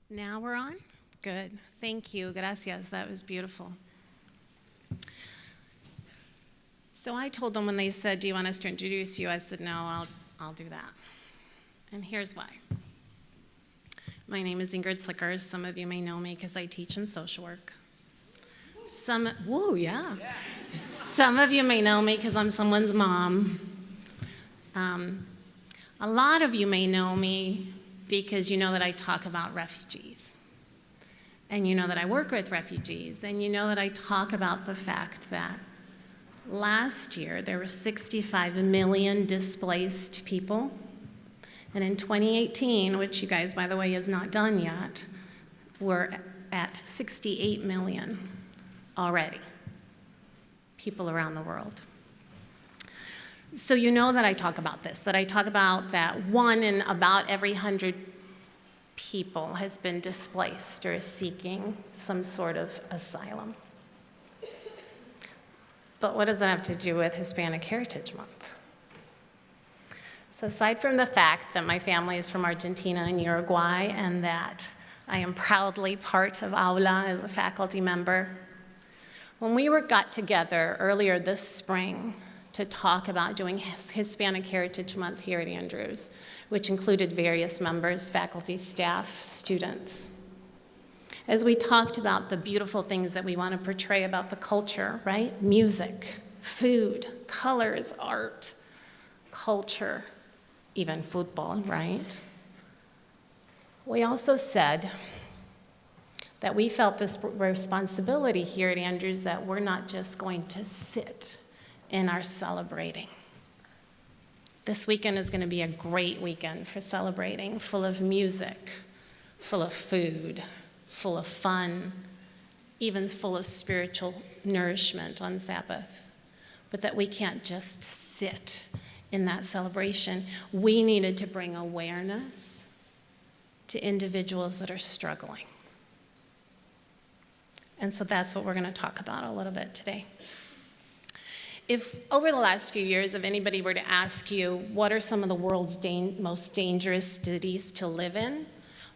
Now we're on? Good. Thank you. Gracias. That was beautiful. So I told them when they said, do you want us to introduce you? I said, no, I'll do that. And here's why. My name is Ingrid Slikkers. Some of you may know me because I teach in social work. Yeah. Some of you may know me because I'm someone's mom. A lot of you may know me because you know that I talk about refugees. And you know that I work with refugees. And you know that I talk about the fact that last year there were 65 million displaced people. And in 2018, which you guys, by the way, is not done yet, we're at 68 million already, people around the world. So you know that I talk about this, that I talk about that 1 in about every 100 people has been displaced or is seeking some sort of asylum. But what does that have to do with Hispanic Heritage Month? So aside from the fact that my family is from Argentina and Uruguay and that I am proudly part of Aula as a faculty member, when we got together earlier this spring to talk about doing Hispanic Heritage Month here at Andrews, which included various members, faculty, staff, students, as we talked about the beautiful things that we want to portray about the culture, right? Music, food, colors, art, culture, even football, right? We also said that we felt this responsibility here at Andrews that we're not just going to sit in our celebrating. This weekend is going to be a great weekend for celebrating, full of music, full of food, full of fun, even full of spiritual nourishment on Sabbath. But that we can't just sit in that celebration. We needed to bring awareness to individuals that are struggling. And so that's what we're going to talk about a little bit today. If over the last few years, if anybody were to ask you, what are some of the world's most dangerous cities to live in?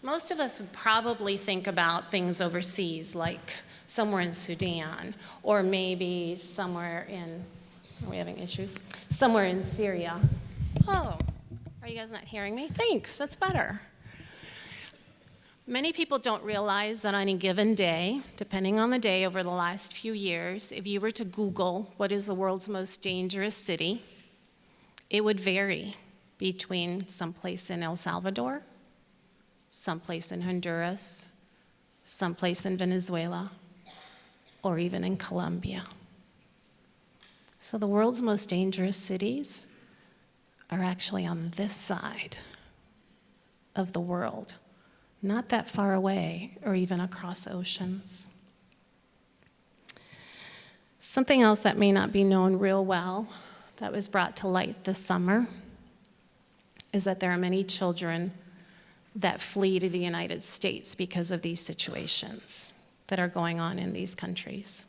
Most of us would probably think about things overseas, like somewhere in Sudan, or maybe somewhere in, are we having issues? Somewhere in Syria. Oh, are you guys not hearing me? Thanks, that's better. Many people don't realize that on a given day, depending on the day over the last few years, if you were to Google what is the world's most dangerous city, it would vary between someplace in El Salvador, someplace in Honduras, someplace in Venezuela, or even in Colombia. So the world's most dangerous cities are actually on this side of the world. Not that far away, or even across oceans. Something else that may not be known real well that was brought to light this summer is that there are many children that flee to the United States because of these situations that are going on in these countries.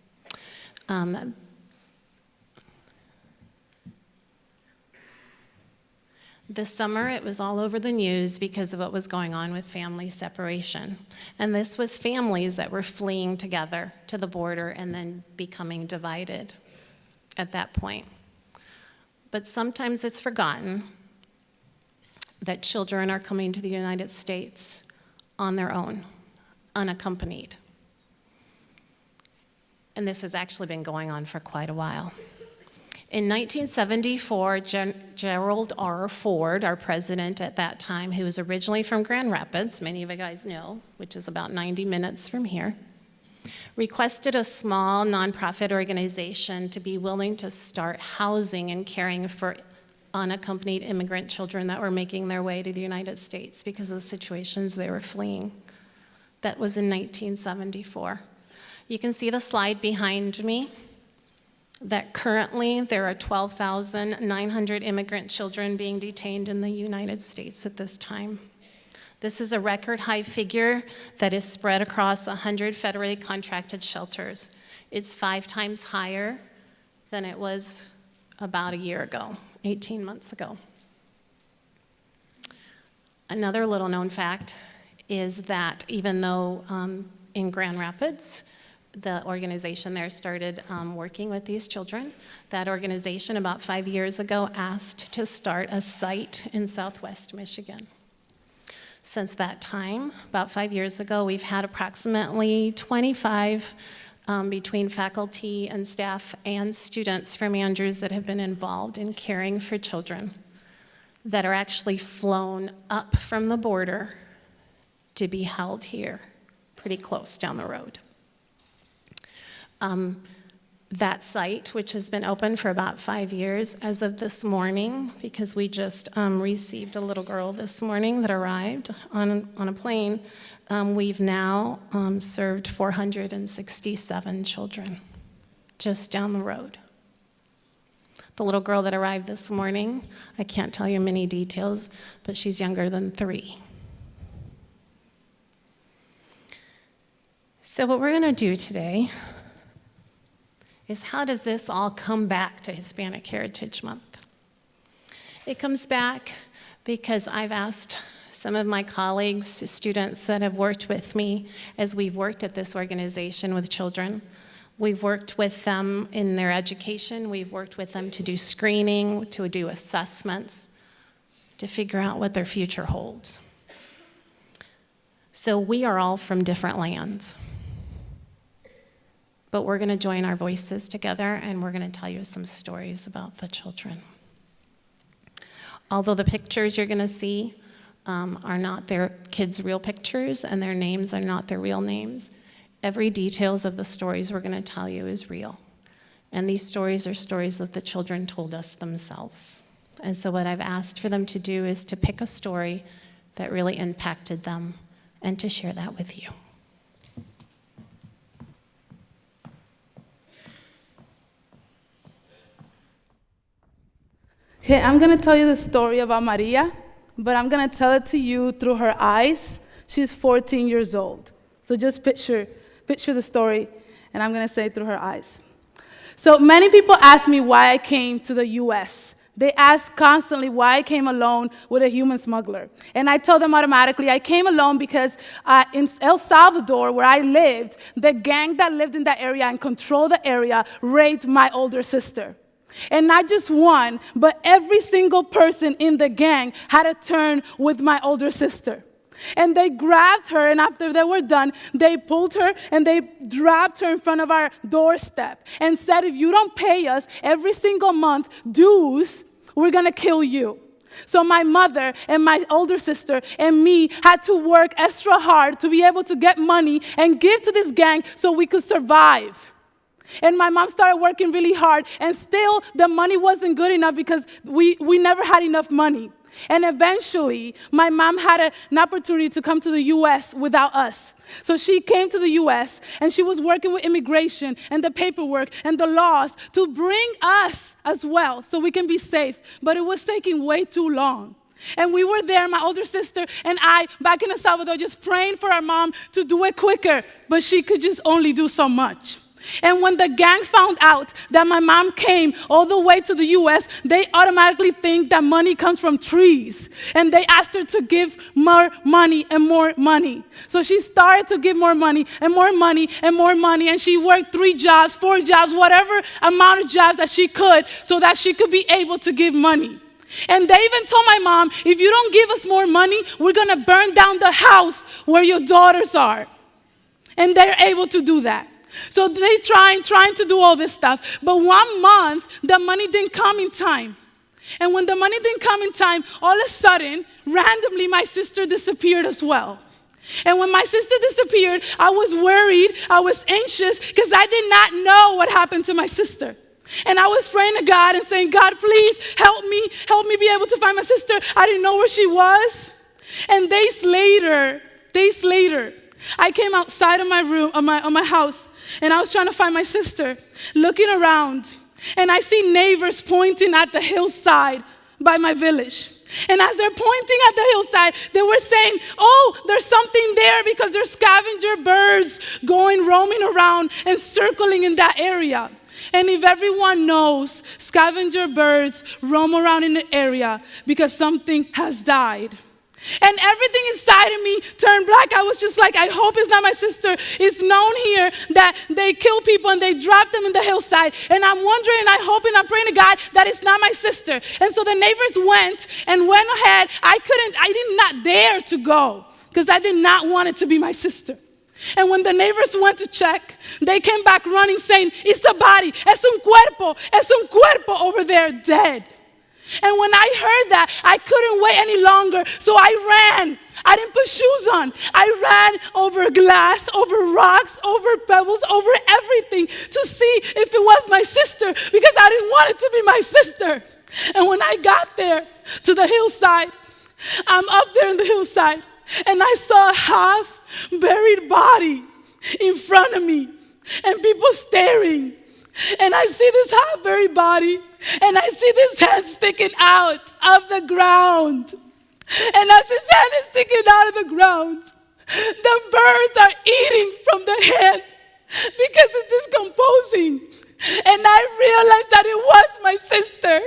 This summer, it was all over the news because of what was going on with family separation. And this was families that were fleeing together to the border and then becoming divided at that point. But sometimes it's forgotten that children are coming to the United States on their own, unaccompanied. And this has actually been going on for quite a while. In 1974, Gerald R. Ford, our president at that time, who was originally from Grand Rapids, many of you guys know, which is about 90 minutes from here, requested a small nonprofit organization to be willing to start housing and caring for unaccompanied immigrant children that were making their way to the United States because of the situations they were fleeing. That was in 1974. You can see the slide behind me, that currently there are 12,900 immigrant children being detained in the United States at this time. This is a record high figure that is spread across 100 federally contracted shelters. It's 5 times higher than it was about a year ago, 18 months ago. Another little known fact is that even though in Grand Rapids, the organization there started working with these children, that organization about 5 years ago asked to start a site in Southwest Michigan. Since that time, about 5 years ago, we've had approximately 25 between faculty and staff and students from Andrews that have been involved in caring for children that are actually flown up from the border to be held here, pretty close down the road. That site, which has been open for about 5 years, as of this morning, because we just received a little girl this morning that arrived on a plane, we've now served 467 children just down the road. The little girl that arrived this morning, I can't tell you many details, but she's younger than 3. So what we're going to do today is, how does this all come back to Hispanic Heritage Month? It comes back because I've asked some of my colleagues, students that have worked with me as we've worked at this organization with children. We've worked with them in their education. We've worked with them to do screening, to do assessments, to figure out what their future holds. So we are all from different lands. But we're going to join our voices together, and we're going to tell you some stories about the children. Although the pictures you're going to see are not their kids' real pictures, and their names are not their real names, every details of the stories we're going to tell you is real. And these stories are stories that the children told us themselves. And so what I've asked for them to do is to pick a story that really impacted them and to share that with you. Okay, I'm going to tell you the story about Maria, but I'm going to tell it to you through her eyes. She's 14 years old. So just picture the story, and I'm going to say it through her eyes. So many people ask me why I came to the U.S. They ask constantly why I came alone with a human smuggler. And I tell them automatically, I came alone because in El Salvador, where I lived, the gang that lived in that area and controlled the area raped my older sister. And not just one, but every single person in the gang had a turn with my older sister. And they grabbed her, and after they were done, they pulled her and they dropped her in front of our doorstep and said, if you don't pay us every single month dues, we're going to kill you. So my mother and my older sister and me had to work extra hard to be able to get money and give to this gang so we could survive. And my mom started working really hard, and still the money wasn't good enough because we never had enough money. And eventually, my mom had an opportunity to come to the U.S. without us. So she came to the U.S., and she was working with immigration and the paperwork and the laws to bring us as well so we can be safe. But it was taking way too long. And we were there, my older sister and I, back in El Salvador, just praying for our mom to do it quicker, but she could just only do so much. And when the gang found out that my mom came all the way to the U.S., they automatically think that money comes from trees. And they asked her to give more money and more money. So she started to give more money and more money and more money. And she worked 3 jobs, 4 jobs, whatever amount of jobs that she could so that she could be able to give money. And they even told my mom, if you don't give us more money, we're going to burn down the house where your daughters are. And they're able to do that. So they trying to do all this stuff. But 1 month, the money didn't come in time. And when the money didn't come in time, all of a sudden, randomly, my sister disappeared as well. And when my sister disappeared, I was worried, I was anxious, because I did not know what happened to my sister. And I was praying to God and saying, God, please help me be able to find my sister. I didn't know where she was. And days later, I came outside of my room, of my house, and I was trying to find my sister, looking around, and I see neighbors pointing at the hillside by my village. And as they're pointing at the hillside, they were saying, oh, there's something there because there's scavenger birds roaming around and circling in that area. And if everyone knows, scavenger birds roam around in the area because something has died. And everything inside of me turned black. I was just like, I hope it's not my sister. It's known here that they kill people and they drop them in the hillside. And I'm wondering, I hope, and I'm praying to God that it's not my sister. And so the neighbors went ahead. I did not dare to go because I did not want it to be my sister. And when the neighbors went to check, they came back running saying, it's a body, es un cuerpo over there dead. And when I heard that, I couldn't wait any longer, so I ran. I didn't put shoes on. I ran over glass, over rocks, over pebbles, over everything to see if it was my sister, because I didn't want it to be my sister. And when I got there to the hillside, I'm up there in the hillside, and I saw a half-buried body in front of me, and people staring. And I see this half-buried body, and I see this hand sticking out of the ground. And as this hand is sticking out of the ground, the birds are eating from the hand because it's decomposing. And I realized that it was my sister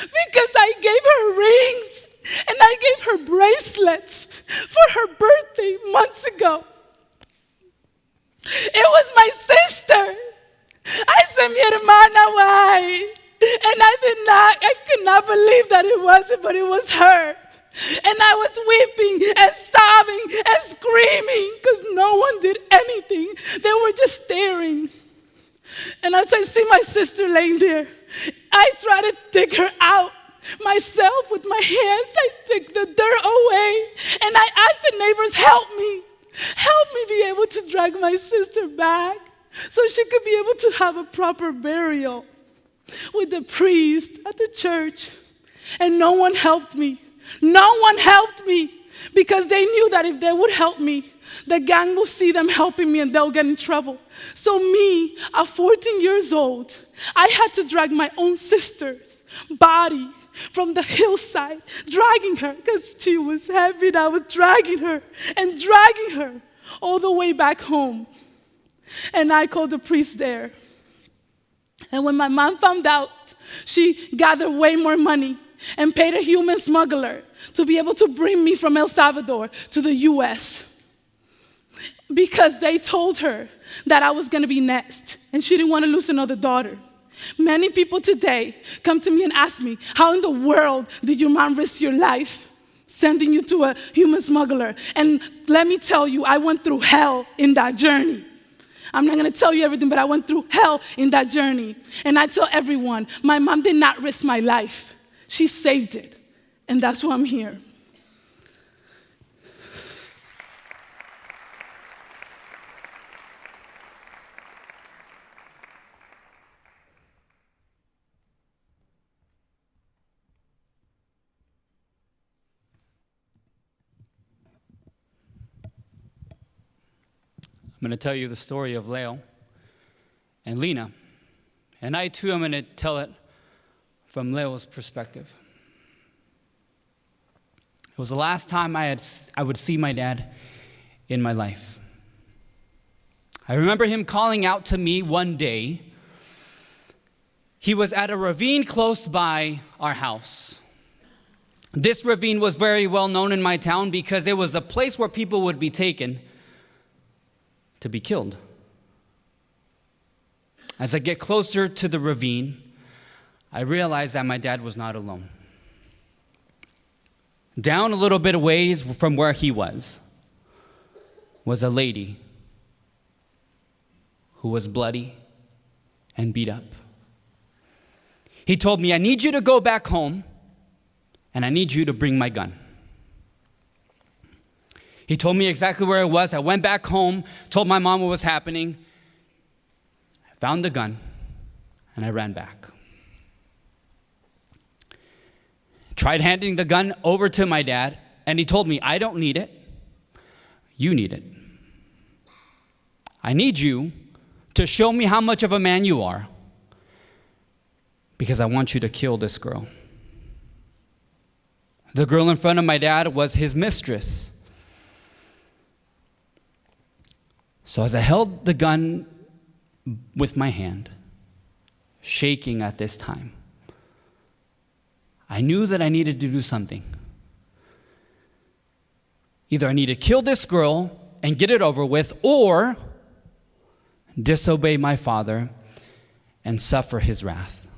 because I gave her rings and I gave her bracelets for her birthday months ago. It was my sister. I said, mi hermana, why? And I could not believe that it wasn't, but it was her. And I was weeping and sobbing and screaming because no one did anything. They were just staring. And as I see my sister laying there, I try to dig her out myself with my hands. I dig the dirt away. And I ask the neighbors, help me be able to drag my sister back so she could be able to have a proper burial with the priest at the church. And no one helped me. No one helped me because they knew that if they would help me, the gang will see them helping me and they'll get in trouble. So me, at 14 years old, I had to drag my own sister's body from the hillside, dragging her because she was heavy and I was dragging her all the way back home. And I called the priest there. And when my mom found out, she gathered way more money and paid a human smuggler to be able to bring me from El Salvador to the U.S. because they told her that I was going to be next, and she didn't want to lose another daughter. Many people today come to me and ask me, how in the world did your mom risk your life sending you to a human smuggler? And let me tell you, I went through hell in that journey. I'm not going to tell you everything, but I went through hell in that journey. And I tell everyone, my mom did not risk my life. She saved it. And that's why I'm here. I'm going to tell you the story of Leo and Lena. And I, too, am going to tell it from Leo's perspective. It was the last time I would see my dad in my life. I remember him calling out to me one day. He was at a ravine close by our house. This ravine was very well known in my town because it was a place where people would be taken to be killed. As I get closer to the ravine, I realize that my dad was not alone. Down a little bit of ways from where he was a lady who was bloody and beat up. He told me, I need you to go back home and I need you to bring my gun. He told me exactly where it was. I went back home, told my mom what was happening. I found the gun, and I ran back. Tried handing the gun over to my dad, and he told me, I don't need it. You need it. I need you to show me how much of a man you are because I want you to kill this girl. The girl in front of my dad was his mistress. So as I held the gun with my hand, shaking at this time, I knew that I needed to do something. Either I need to kill this girl and get it over with, or disobey my father and suffer his wrath.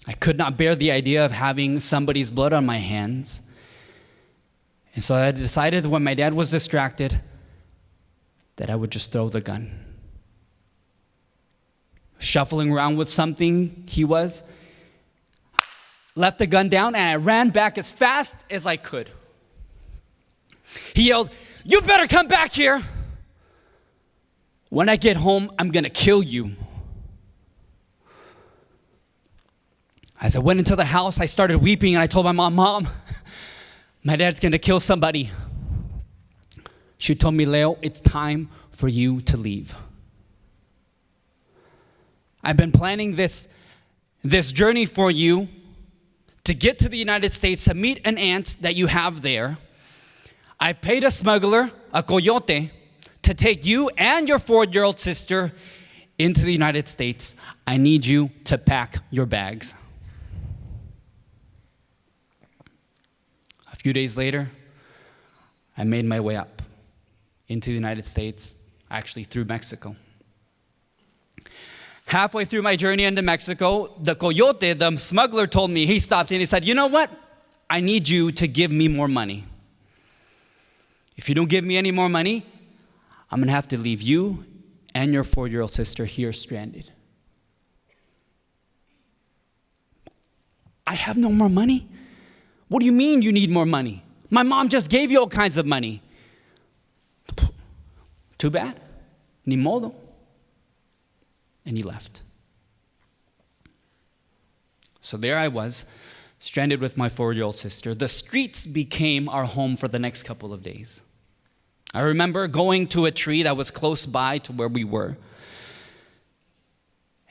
I could not bear the idea of having somebody's blood on my hands. And so I decided when my dad was distracted that I would just throw the gun. Shuffling around with something he was, left the gun down, and I ran back as fast as I could. He yelled, "You better come back here. When I get home, I'm going to kill you." As I went into the house, I started weeping, and I told my mom, "Mom, my dad's going to kill somebody." She told me, "Leo, it's time for you to leave. I've been planning this journey for you to get to the United States to meet an aunt that you have there. I paid a smuggler, a coyote, to take you and your 4-year-old sister into the United States. I need you to pack your bags." A few days later, I made my way up into the United States, actually through Mexico. Halfway through my journey into Mexico, the coyote, the smuggler, told me, he stopped and he said, "You know what? I need you to give me more money. If you don't give me any more money, I'm going to have to leave you and your 4-year-old sister here stranded." "I have no more money?" "What do you mean you need more money? My mom just gave you all kinds of money." "Too bad. Ni modo." And he left. So there I was, stranded with my 4-year-old sister. The streets became our home for the next couple of days. I remember going to a tree that was close by to where we were.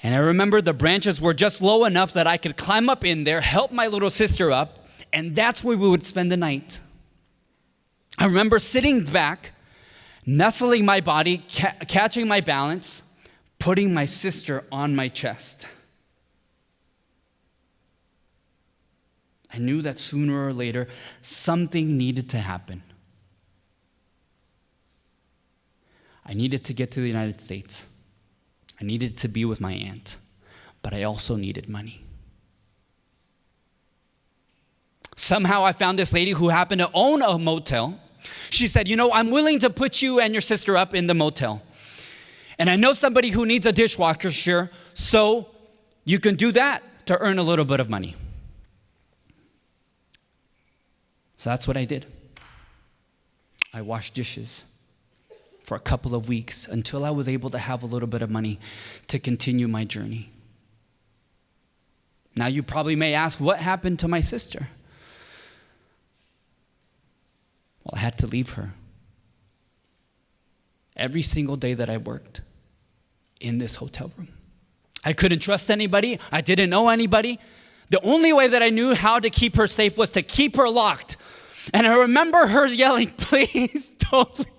And I remember the branches were just low enough that I could climb up in there, help my little sister up, and that's where we would spend the night. I remember sitting back, nestling my body, catching my balance, putting my sister on my chest. I knew that sooner or later, something needed to happen. I needed to get to the United States. I needed to be with my aunt, but I also needed money. Somehow I found this lady who happened to own a motel. She said, "You know, I'm willing to put you and your sister up in the motel. And I know somebody who needs a dishwasher, so you can do that to earn a little bit of money." So that's what I did. I washed dishes for a couple of weeks until I was able to have a little bit of money to continue my journey. Now you probably may ask, what happened to my sister? Well, I had to leave her. Every single day that I worked in this hotel room, I couldn't trust anybody. I didn't know anybody. The only way that I knew how to keep her safe was to keep her locked. And I remember her yelling, "Please don't leave me.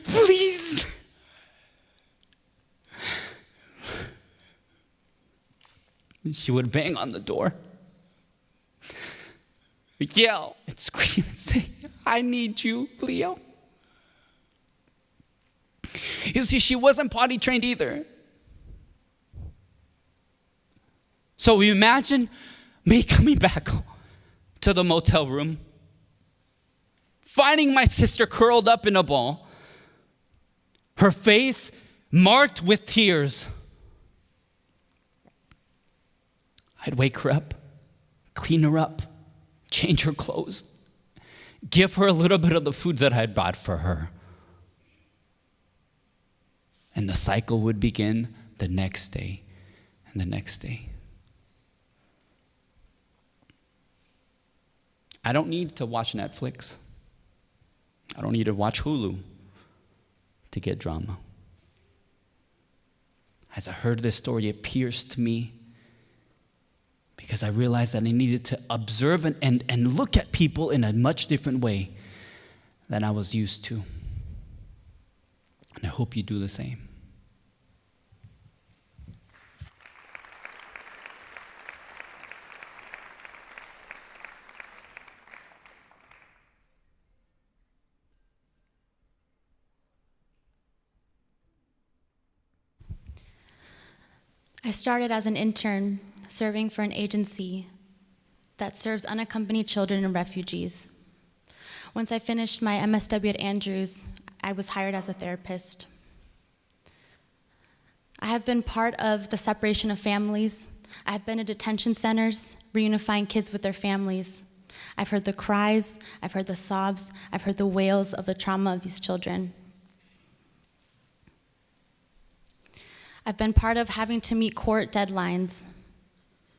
Please." She would bang on the door, yell and scream and say, "I need you, Leo." You see, she wasn't potty trained either. So you imagine me coming back to the motel room, finding my sister curled up in a ball, her face marked with tears. I'd wake her up, clean her up, change her clothes, give her a little bit of the food that I'd bought for her. And the cycle would begin the next day and the next day. I don't need to watch Netflix. I don't need to watch Hulu to get drama. As I heard this story, it pierced me because I realized that I needed to observe and look at people in a much different way than I was used to. And I hope you do the same. I started as an intern serving for an agency that serves unaccompanied children and refugees. Once I finished my MSW at Andrews, I was hired as a therapist. I have been part of the separation of families. I have been at detention centers, reunifying kids with their families. I've heard the cries, I've heard the sobs, I've heard the wails of the trauma of these children. I've been part of having to meet court deadlines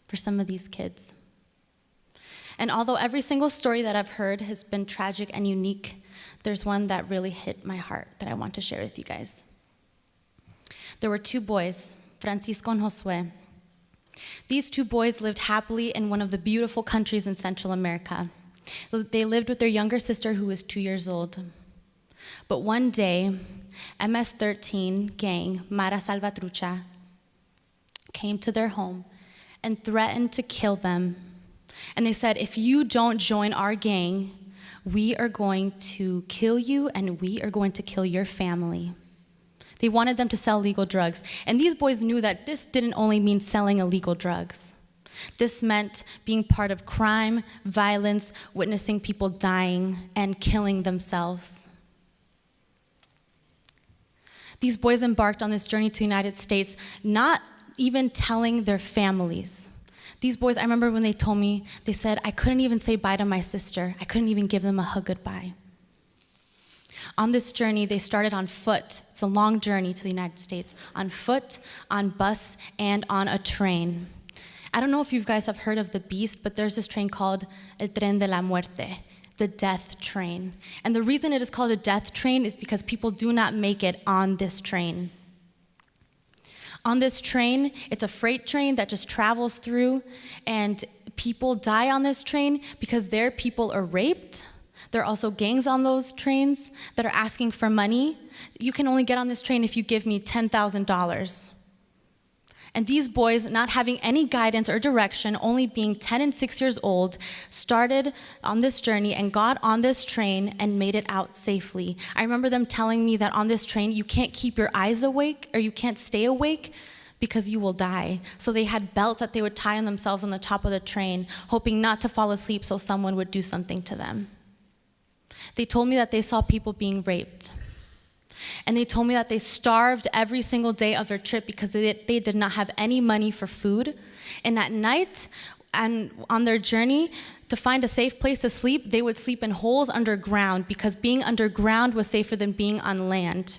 for some of these kids. And although every single story that I've heard has been tragic and unique, there's one that really hit my heart that I want to share with you guys. There were two boys, Francisco and Josue. These two boys lived happily in one of the beautiful countries in Central America. They lived with their younger sister who was 2 years old. But one day, MS-13 gang, Mara Salvatrucha, came to their home and threatened to kill them. And they said, if you don't join our gang, we are going to kill you and we are going to kill your family. They wanted them to sell illegal drugs. And these boys knew that this didn't only mean selling illegal drugs. This meant being part of crime, violence, witnessing people dying and killing themselves. These boys embarked on this journey to the United States, not even telling their families. These boys, I remember when they told me, they said, I couldn't even say bye to my sister. I couldn't even give them a hug goodbye. On this journey, they started on foot. It's a long journey to the United States. On foot, on bus, and on a train. I don't know if you guys have heard of the Beast, but there's this train called El Tren de la Muerte, the death train. And the reason it is called a death train is because people do not make it on this train. On this train, it's a freight train that just travels through, and people die on this train because their people are raped. There are also gangs on those trains that are asking for money. You can only get on this train if you give me $10,000. And these boys, not having any guidance or direction, only being 10 and 6 years old, started on this journey and got on this train and made it out safely. I remember them telling me that on this train, you can't keep your eyes awake or you can't stay awake because you will die. So they had belts that they would tie on themselves on the top of the train, hoping not to fall asleep so someone would do something to them. They told me that they saw people being raped. And they told me that they starved every single day of their trip because they did not have any money for food. And at night, and on their journey, to find a safe place to sleep, they would sleep in holes underground because being underground was safer than being on land.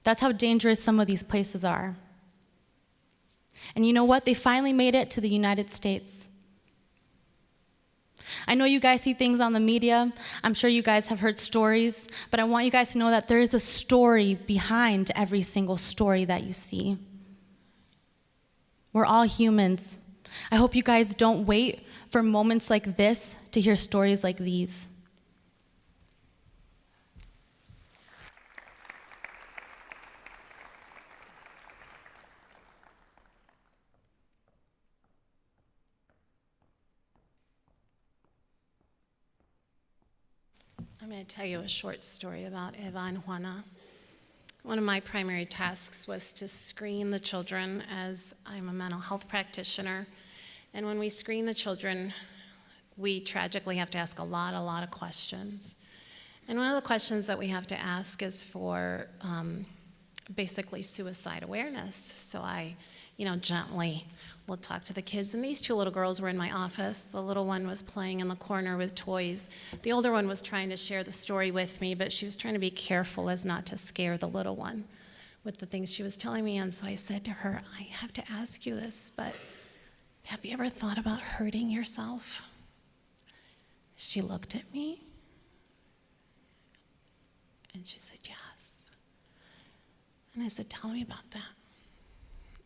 That's how dangerous some of these places are. And you know what? They finally made it to the United States. I know you guys see things on the media. I'm sure you guys have heard stories, but I want you guys to know that there is a story behind every single story that you see. We're all humans. I hope you guys don't wait for moments like this to hear stories like these. I'm going to tell you a short story about Eva and Juana. One of my primary tasks was to screen the children, as I'm a mental health practitioner. And when we screen the children, we tragically have to ask a lot of questions. And one of the questions that we have to ask is for basically suicide awareness. So I, gently will talk to the kids. And these two little girls were in my office. The little one was playing in the corner with toys. The older one was trying to share the story with me, but she was trying to be careful as not to scare the little one with the things she was telling me. And so I said to her, I have to ask you this, but have you ever thought about hurting yourself? She looked at me, and she said, yes. And I said, tell me about that.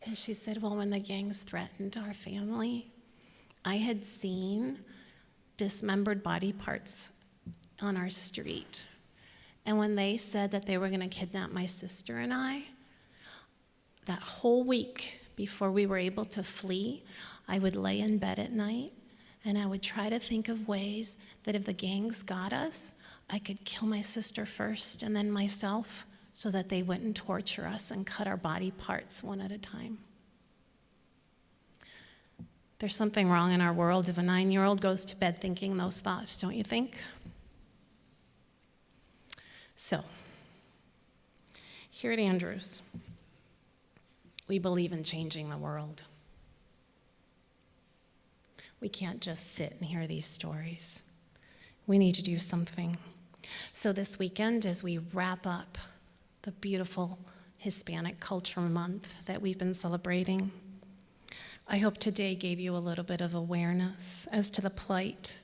And she said, well, when the gangs threatened our family, I had seen dismembered body parts on our street. And when they said that they were going to kidnap my sister and I, that whole week before we were able to flee, I would lay in bed at night and I would try to think of ways that if the gangs got us, I could kill my sister first and then myself, so that they wouldn't torture us and cut our body parts one at a time. There's something wrong in our world if a 9-year-old goes to bed thinking those thoughts, don't you think? So, here at Andrews, we believe in changing the world. We can't just sit and hear these stories. We need to do something. So this weekend, as we wrap up the beautiful Hispanic Culture Month that we've been celebrating, I hope today gave you a little bit of awareness as to the plight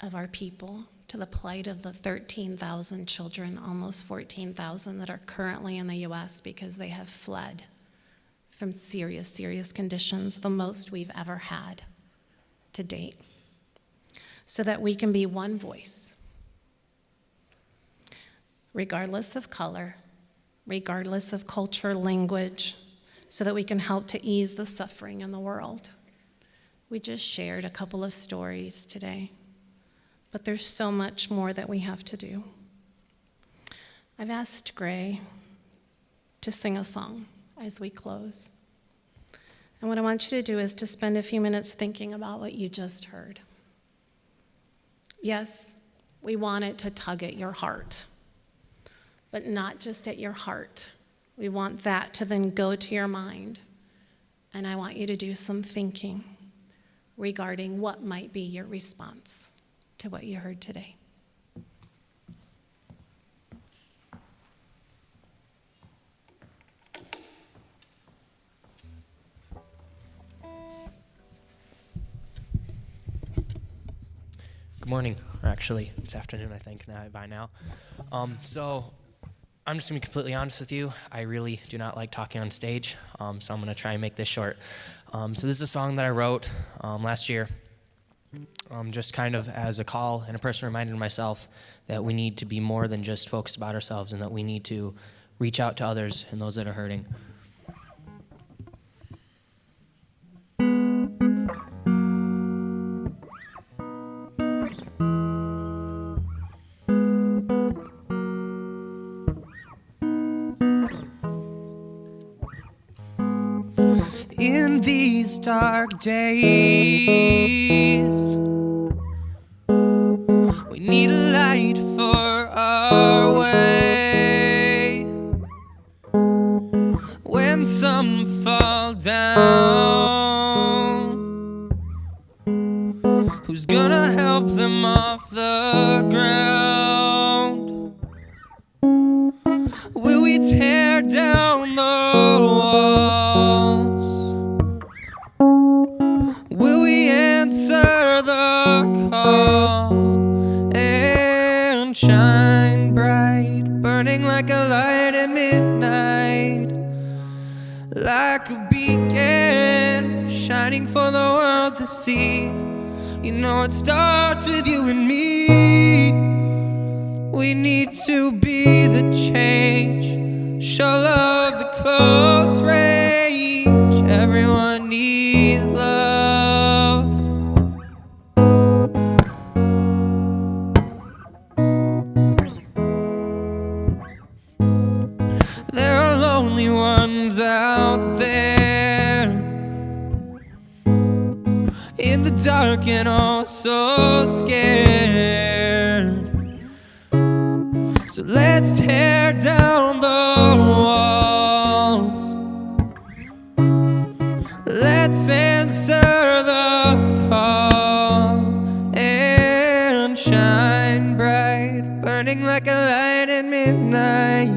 of our people, to the plight of the 13,000 children, almost 14,000 that are currently in the U.S. because they have fled from serious, serious conditions, the most we've ever had to date, so that we can be one voice, regardless of color, regardless of culture, language, so that we can help to ease the suffering in the world. We just shared a couple of stories today, but there's so much more that we have to do. I've asked Gray to sing a song as we close. And what I want you to do is to spend a few minutes thinking about what you just heard. Yes, we want it to tug at your heart, but not just at your heart. We want that to then go to your mind, and I want you to do some thinking regarding what might be your response to what you heard today. Good morning, or actually, it's afternoon, I think, by now. So I'm just going to be completely honest with you. I really do not like talking on stage, so I'm going to try and make this short. So this is a song that I wrote last year, just kind of as a call and a personal reminder to myself that we need to be more than just focused about ourselves and that we need to reach out to others and those that are hurting. In these dark days, we need a light for our way. When some fall down, who's gonna help them off the ground? Will we tear down the walls? Will we answer the call and shine bright, burning like a light at midnight, like a beacon, shining for the world to see? You know it starts with you and me. We need to be the change, show love at close range. Everyone needs love. There are lonely ones out there in the dark and all so scared. So let's tear down the walls. Let's answer the call and shine bright, burning like a light at midnight,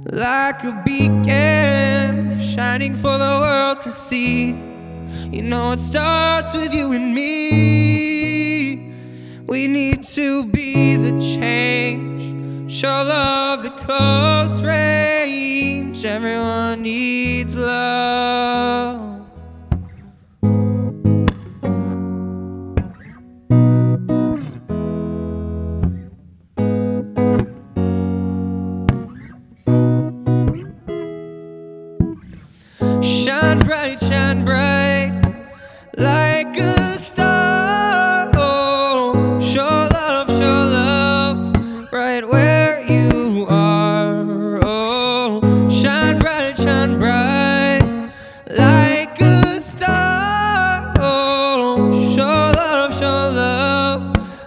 like a beacon, shining for the world to see. You know it starts with you and me. We need to be the change, show love at close range. Everyone needs love. Shine bright, like a star. Oh, show love, right where you are. Oh, shine bright, like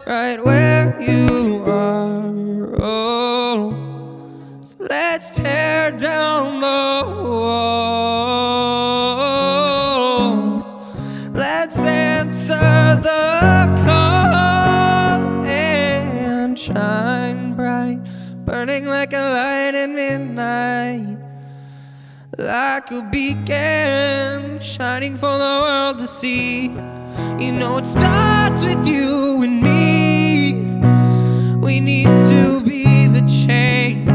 right where you are. Oh, so let's tear down the walls. Let's answer the call and shine bright, burning like a light at midnight, like a beacon shining for the world to see. You know it starts with you and me. We need to be the change,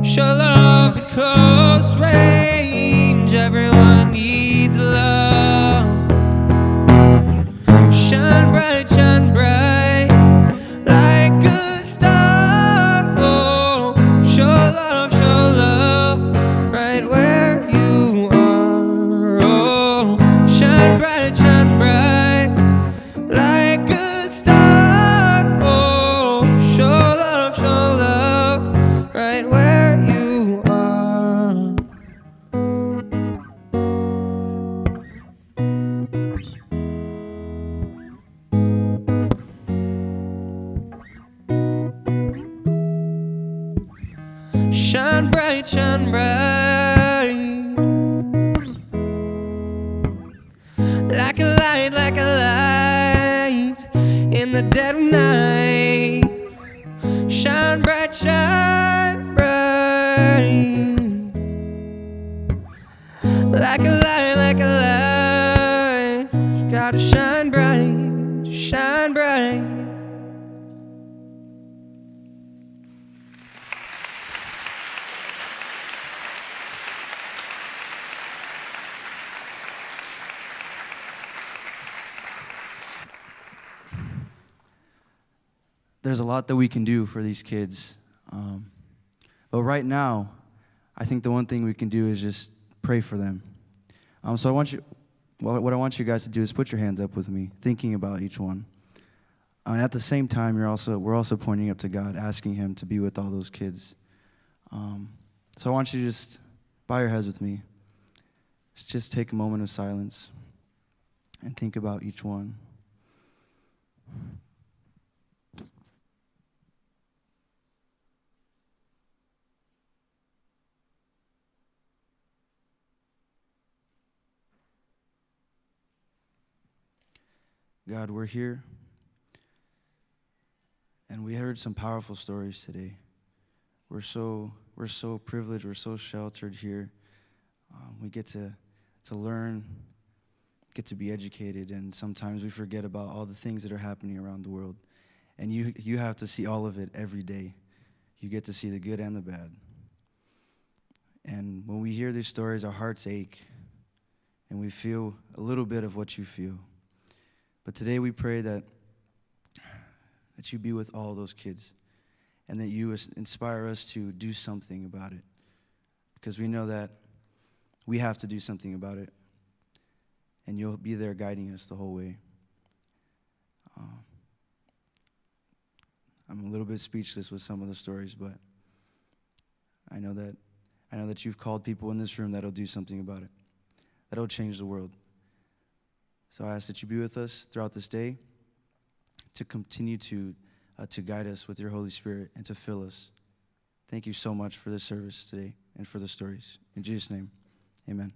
show love at close range. Everyone needs love. Shine bright, like a star. Oh, show love, right where you are. Oh, shine bright, like a star. Oh, show love, right where you are. Shine bright, like a light in the dead of night. Shine bright, like a light. You gotta shine bright, shine bright. There's a lot that we can do for these kids. But right now, I think the one thing we can do is just pray for them. So I want you, what I want you guys to do is put your hands up with me, thinking about each one. At the same time, we're also pointing up to God, asking Him to be with all those kids. So I want you to just bow your heads with me. Just take a moment of silence and think about each one. God, we're here, and we heard some powerful stories today. We're so privileged. We're so sheltered here. We get to learn, get to be educated, and sometimes we forget about all the things that are happening around the world. And you have to see all of it every day. You get to see the good and the bad. And when we hear these stories, our hearts ache, and we feel a little bit of what you feel. But today we pray that you be with all those kids and that you inspire us to do something about it, because we know that we have to do something about it, and you'll be there guiding us the whole way. I'm a little bit speechless with some of the stories, but I know that you've called people in this room that'll do something about it, that'll change the world. So I ask that you be with us throughout this day, to continue to guide us with your Holy Spirit and to fill us. Thank you so much for this service today and for the stories. In Jesus' name, amen.